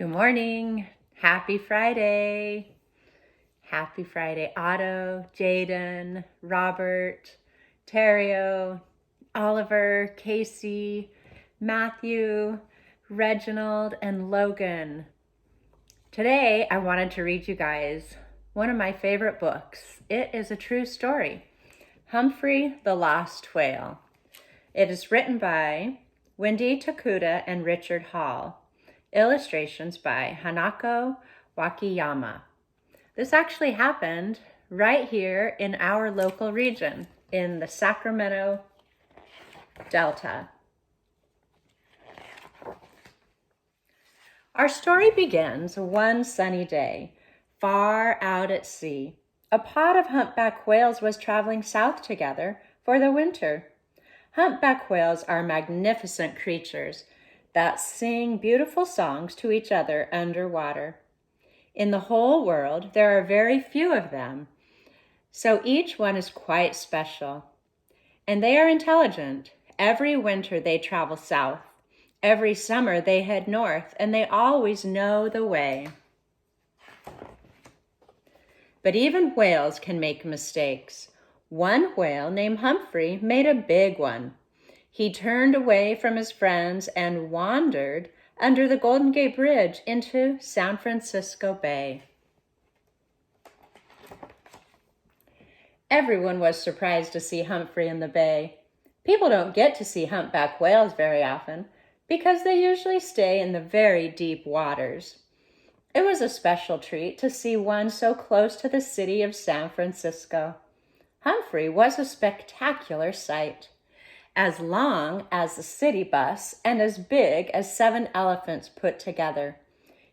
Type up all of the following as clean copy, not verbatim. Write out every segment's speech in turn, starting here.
Good morning. Happy Friday. Happy Friday, Otto, Jaden, Robert, Terrio, Oliver, Casey, Matthew, Reginald, and Logan. Today, I wanted to read you guys one of my favorite books. It is a true story, Humphrey the Lost Whale. It is written by Wendy Takuda and Richard Hall. Illustrations by Hanako Wakiyama. This actually happened right here in our local region in the Sacramento Delta. Our story begins one sunny day, far out at sea. A pod of humpback whales was traveling south together for the winter. Humpback whales are magnificent creatures that sing beautiful songs to each other underwater. In the whole world, there are very few of them, so each one is quite special. And they are intelligent. Every winter they travel south. Every summer they head north, and they always know the way. But even whales can make mistakes. One whale named Humphrey made a big one. He turned away from his friends and wandered under the Golden Gate Bridge into San Francisco Bay. Everyone was surprised to see Humphrey in the bay. People don't get to see humpback whales very often because they usually stay in the very deep waters. It was a special treat to see one so close to the city of San Francisco. Humphrey was a spectacular sight, as long as the city bus and as big as 7 elephants put together.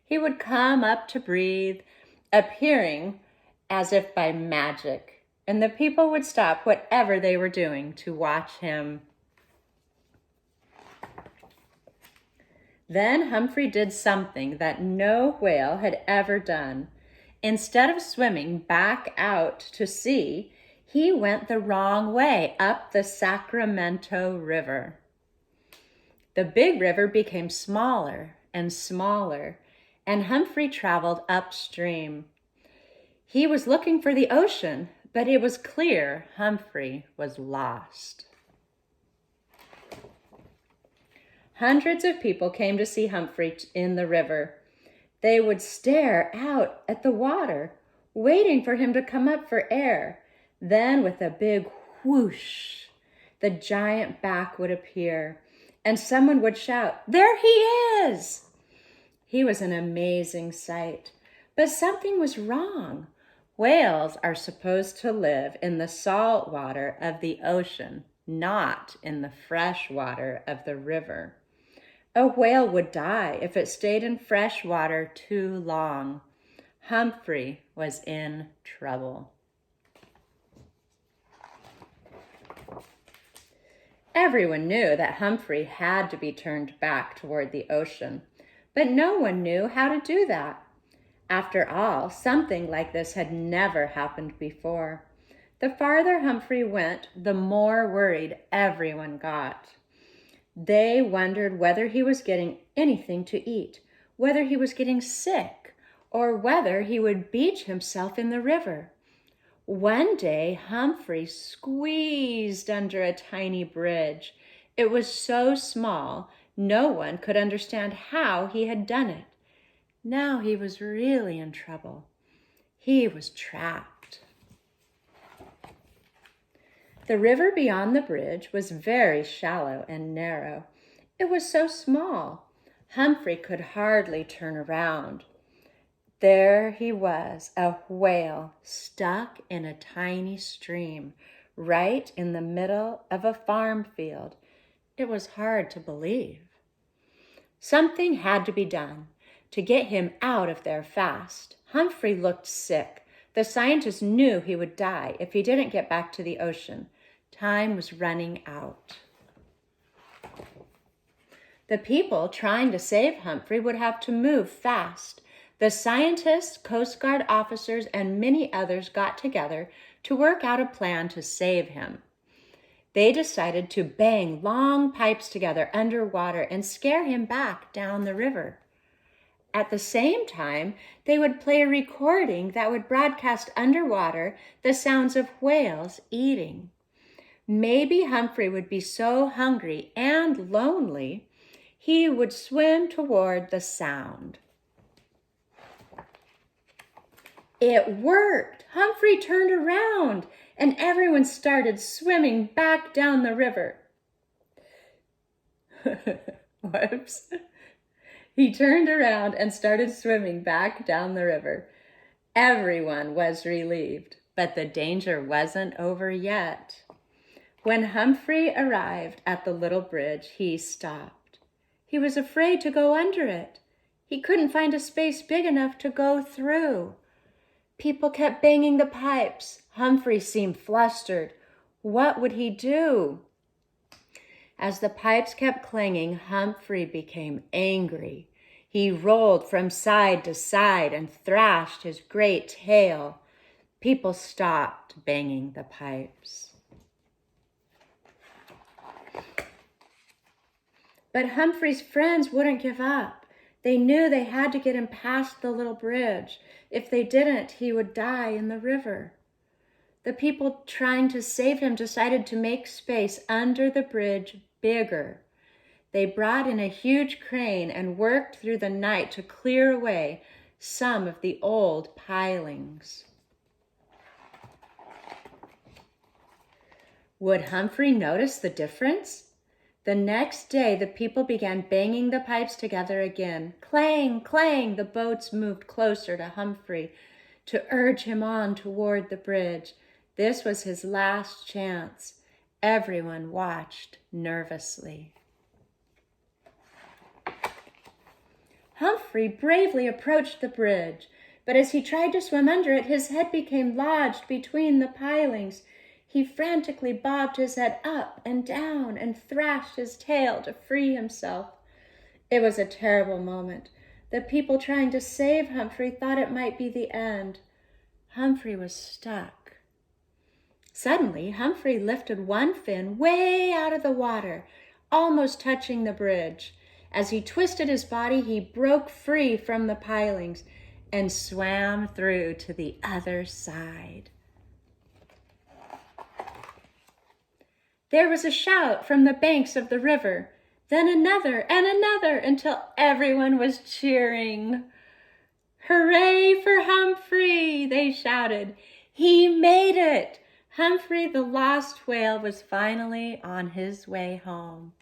He would come up to breathe, appearing as if by magic, and the people would stop whatever they were doing to watch him. Then Humphrey did something that no whale had ever done. Instead of swimming back out to sea, he went the wrong way up the Sacramento River. The big river became smaller and smaller, and Humphrey traveled upstream. He was looking for the ocean, but it was clear Humphrey was lost. Hundreds of people came to see Humphrey in the river. They would stare out at the water, waiting for him to come up for air. Then with a big whoosh, the giant back would appear, and someone would shout, "There he is!" He was an amazing sight, but something was wrong. Whales are supposed to live in the salt water of the ocean, not in the fresh water of the river. A whale would die if it stayed in fresh water too long. Humphrey was in trouble. Everyone knew that Humphrey had to be turned back toward the ocean, but no one knew how to do that. After all, something like this had never happened before. The farther Humphrey went, the more worried everyone got. They wondered whether he was getting anything to eat, whether he was getting sick, or whether he would beach himself in the river. One day, Humphrey squeezed under a tiny bridge. It was so small, no one could understand how he had done it. Now he was really in trouble. He was trapped. The river beyond the bridge was very shallow and narrow. It was so small, Humphrey could hardly turn around. There he was, a whale stuck in a tiny stream, right in the middle of a farm field. It was hard to believe. Something had to be done to get him out of there fast. Humphrey looked sick. The scientists knew he would die if he didn't get back to the ocean. Time was running out. The people trying to save Humphrey would have to move fast. The scientists, Coast Guard officers, and many others got together to work out a plan to save him. They decided to bang long pipes together underwater and scare him back down the river. At the same time, they would play a recording that would broadcast underwater the sounds of whales eating. Maybe Humphrey would be so hungry and lonely, he would swim toward the sound. It worked! Humphrey turned around, and everyone started swimming back down the river. Whoops. He turned around and started swimming back down the river. Everyone was relieved, but the danger wasn't over yet. When Humphrey arrived at the little bridge, he stopped. He was afraid to go under it. He couldn't find a space big enough to go through. People kept banging the pipes. Humphrey seemed flustered. What would he do? As the pipes kept clanging, Humphrey became angry. He rolled from side to side and thrashed his great tail. People stopped banging the pipes. But Humphrey's friends wouldn't give up. They knew they had to get him past the little bridge. If they didn't, he would die in the river. The people trying to save him decided to make space under the bridge bigger. They brought in a huge crane and worked through the night to clear away some of the old pilings. Would Humphrey notice the difference? The next day, the people began banging the pipes together again. Clang, clang, the boats moved closer to Humphrey to urge him on toward the bridge. This was his last chance. Everyone watched nervously. Humphrey bravely approached the bridge, but as he tried to swim under it, his head became lodged between the pilings. He frantically bobbed his head up and down and thrashed his tail to free himself. It was a terrible moment. The people trying to save Humphrey thought it might be the end. Humphrey was stuck. Suddenly, Humphrey lifted one fin way out of the water, almost touching the bridge. As he twisted his body, he broke free from the pilings and swam through to the other side. There was a shout from the banks of the river, then another and another until everyone was cheering. "Hooray for Humphrey!" they shouted. "He made it!" Humphrey the lost whale was finally on his way home.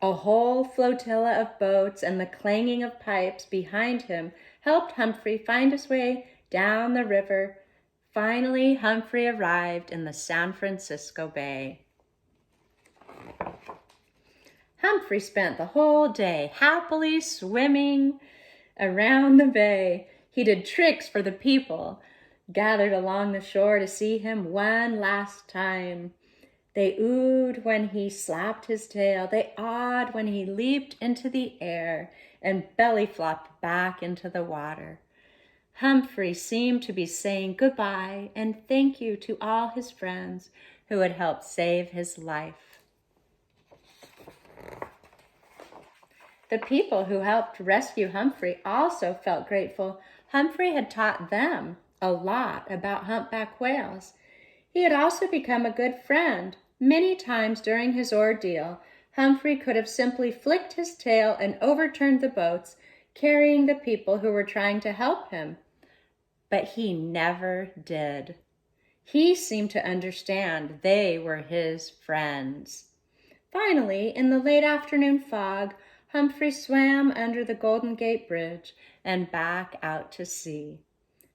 A whole flotilla of boats and the clanging of pipes behind him helped Humphrey find his way down the river. Finally, Humphrey arrived in the San Francisco Bay. Humphrey spent the whole day happily swimming around the bay. He did tricks for the people gathered along the shore to see him one last time. They oohed when he slapped his tail. They awed when he leaped into the air and belly flopped back into the water. Humphrey seemed to be saying goodbye and thank you to all his friends who had helped save his life. The people who helped rescue Humphrey also felt grateful. Humphrey had taught them a lot about humpback whales. He had also become a good friend. Many times during his ordeal, Humphrey could have simply flicked his tail and overturned the boats, carrying the people who were trying to help him. But he never did. He seemed to understand they were his friends. Finally, in the late afternoon fog, Humphrey swam under the Golden Gate Bridge and back out to sea.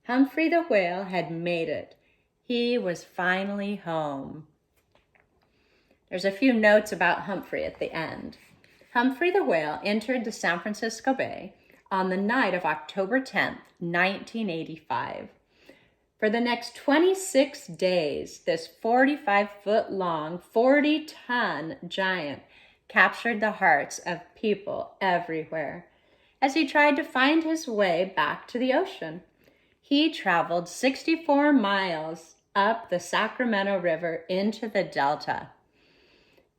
Humphrey the whale had made it. He was finally home. There's a few notes about Humphrey at the end. Humphrey the whale entered the San Francisco Bay on the night of October 10th, 1985. For the next 26 days, this 45-foot-long, 40-ton giant captured the hearts of people everywhere as he tried to find his way back to the ocean. He traveled 64 miles up the Sacramento River into the Delta.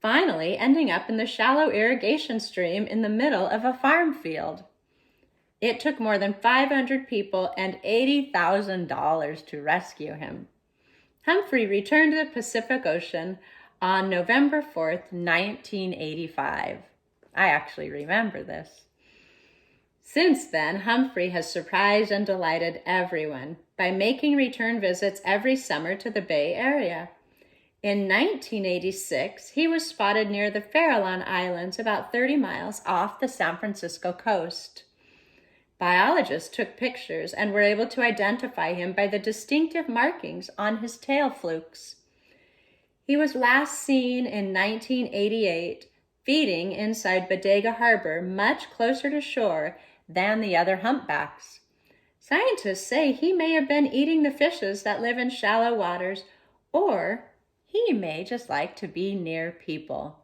finally ending up in the shallow irrigation stream in the middle of a farm field. It took more than 500 people and $80,000 to rescue him. Humphrey returned to the Pacific Ocean on November 4th, 1985. I actually remember this. Since then, Humphrey has surprised and delighted everyone by making return visits every summer to the Bay Area. In 1986, he was spotted near the Farallon Islands, about 30 miles off the San Francisco coast. Biologists took pictures and were able to identify him by the distinctive markings on his tail flukes. He was last seen in 1988, feeding inside Bodega Harbor, much closer to shore than the other humpbacks. Scientists say he may have been eating the fishes that live in shallow waters, or he may just like to be near people.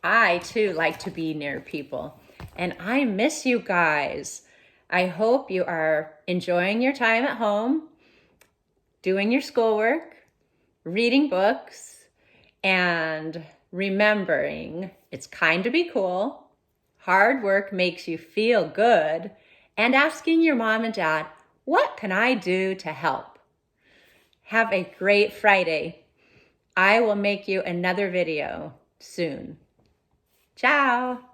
I, too, like to be near people, and I miss you guys. I hope you are enjoying your time at home, doing your schoolwork, reading books, and remembering it's kind to be cool, hard work makes you feel good, and asking your mom and dad, what can I do to help? Have a great Friday. I will make you another video soon. Ciao.